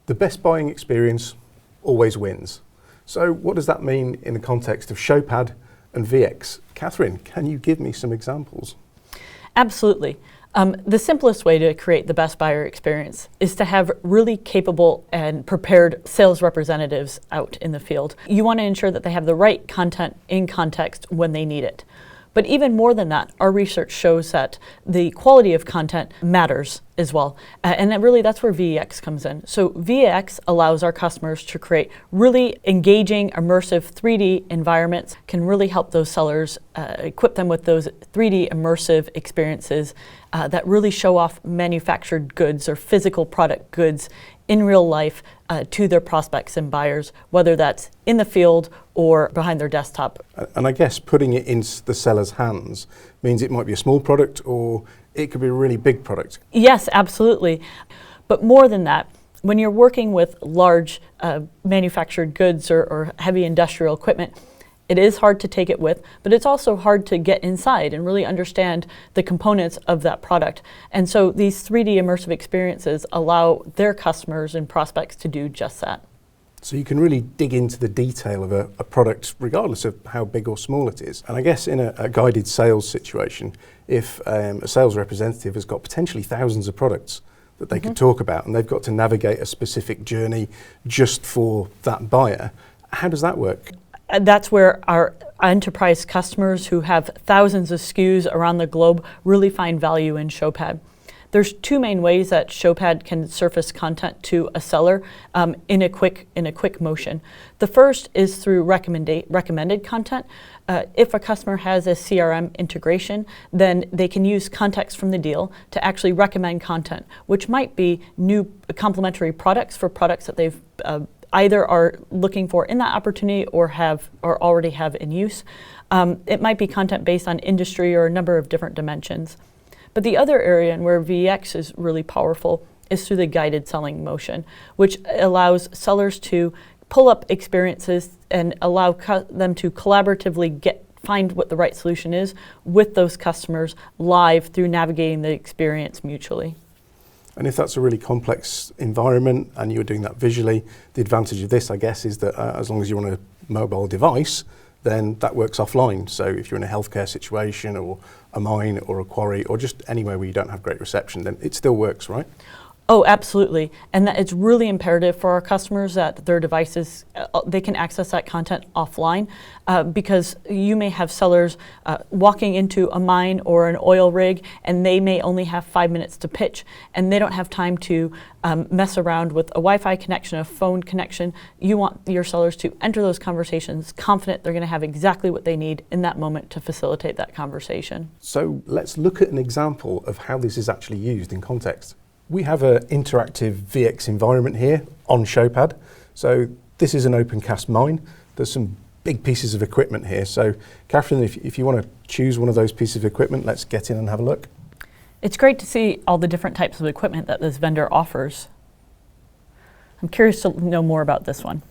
The best buying experience always wins. So what does that mean in the context of Showpad and V-Ex? Catherine, can you give me some examples? Absolutely. The simplest way to create the best buyer experience is to have really capable and prepared sales representatives out in the field. You want to ensure that they have the right content in context when they need it. But even more than that, our research shows that the quality of content matters as well. And that's where V-Ex comes in. So V-Ex allows our customers to create really engaging, immersive 3D environments, can really help those sellers equip them with those 3D immersive experiences that really show off manufactured goods or physical product goods in real life to their prospects and buyers, whether that's in the field or behind their desktop. And I guess putting it in the seller's hands means it might be a small product or it could be a really big product. Yes, absolutely. But more than that, when you're working with large manufactured goods or heavy industrial equipment, it is hard to take it with, but it's also hard to get inside and really understand the components of that product. And so these 3D immersive experiences allow their customers and prospects to do just that. So you can really dig into the detail of a product regardless of how big or small it is. And I guess in a guided sales situation, if a sales representative has got potentially thousands of products that they could talk about and they've got to navigate a specific journey just for that buyer, how does that work? That's where our enterprise customers who have thousands of SKUs around the globe really find value in Showpad. There's two main ways that Showpad can surface content to a seller in a quick motion. The first is through recommended content. If a customer has a CRM integration, then they can use context from the deal to actually recommend content, which might be new complementary products for products that they've either are looking for in that opportunity or already have in use. It might be content based on industry or a number of different dimensions. But the other area and where V-Ex is really powerful is through the guided selling motion, which allows sellers to pull up experiences and allow them to collaboratively find what the right solution is with those customers live through navigating the experience mutually. And if that's a really complex environment and you're doing that visually, the advantage of this, I guess, is that as long as you're on a mobile device, then that works offline. So if you're in a healthcare situation or a mine or a quarry or just anywhere where you don't have great reception, then it still works, right? Oh, absolutely. And that it's really imperative for our customers that their devices, they can access that content offline because you may have sellers walking into a mine or an oil rig and they may only have 5 minutes to pitch and they don't have time to mess around with a Wi-Fi connection, a phone connection. You want your sellers to enter those conversations confident they're going to have exactly what they need in that moment to facilitate that conversation. So let's look at an example of how this is actually used in context. We have an interactive V-Ex environment here on Showpad. So this is an open cast mine. There's some big pieces of equipment here. So Catherine, if you want to choose one of those pieces of equipment, let's get in and have a look. It's great to see all the different types of equipment that this vendor offers. I'm curious to know more about this one.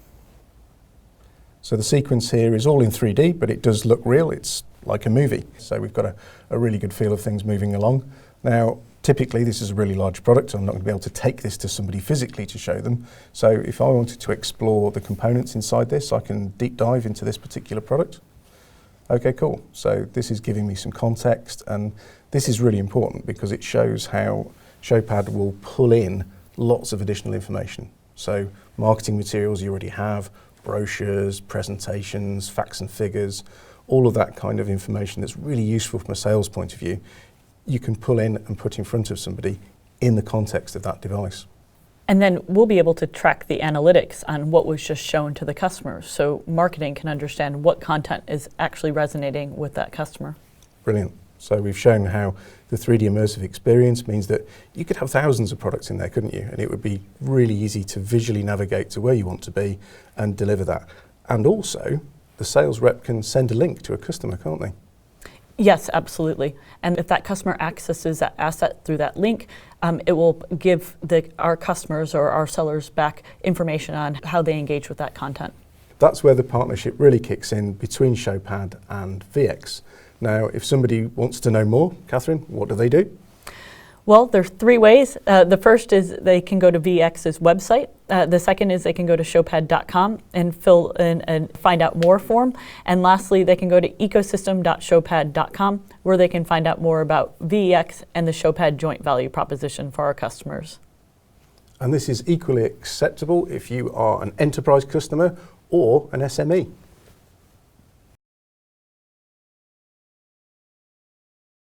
So the sequence here is all in 3D, but it does look real. It's like a movie. So we've got a really good feel of things moving along. Now, typically, this is a really large product. I'm not going to be able to take this to somebody physically to show them. So if I wanted to explore the components inside this, I can deep dive into this particular product. Okay, cool. So this is giving me some context, and this is really important because it shows how Showpad will pull in lots of additional information. So marketing materials you already have, brochures, presentations, facts and figures, all of that kind of information that's really useful from a sales point of view, you can pull in and put in front of somebody in the context of that device. And then we'll be able to track the analytics on what was just shown to the customers. So marketing can understand what content is actually resonating with that customer. Brilliant. So we've shown how the 3D immersive experience means that you could have thousands of products in there, couldn't you? And it would be really easy to visually navigate to where you want to be and deliver that. And also, the sales rep can send a link to a customer, can't they? Yes, absolutely. And if that customer accesses that asset through that link, it will give our customers or our sellers back information on how they engage with that content. That's where the partnership really kicks in between Showpad and V-Ex. Now, if somebody wants to know more, Catherine, what do they do? Well, there's three ways. The first is they can go to V-Ex's website. The second is they can go to showpad.com and fill in and find out more form. And lastly, they can go to ecosystem.showpad.com where they can find out more about V-Ex and the Showpad joint value proposition for our customers. And this is equally acceptable if you are an enterprise customer or an SME.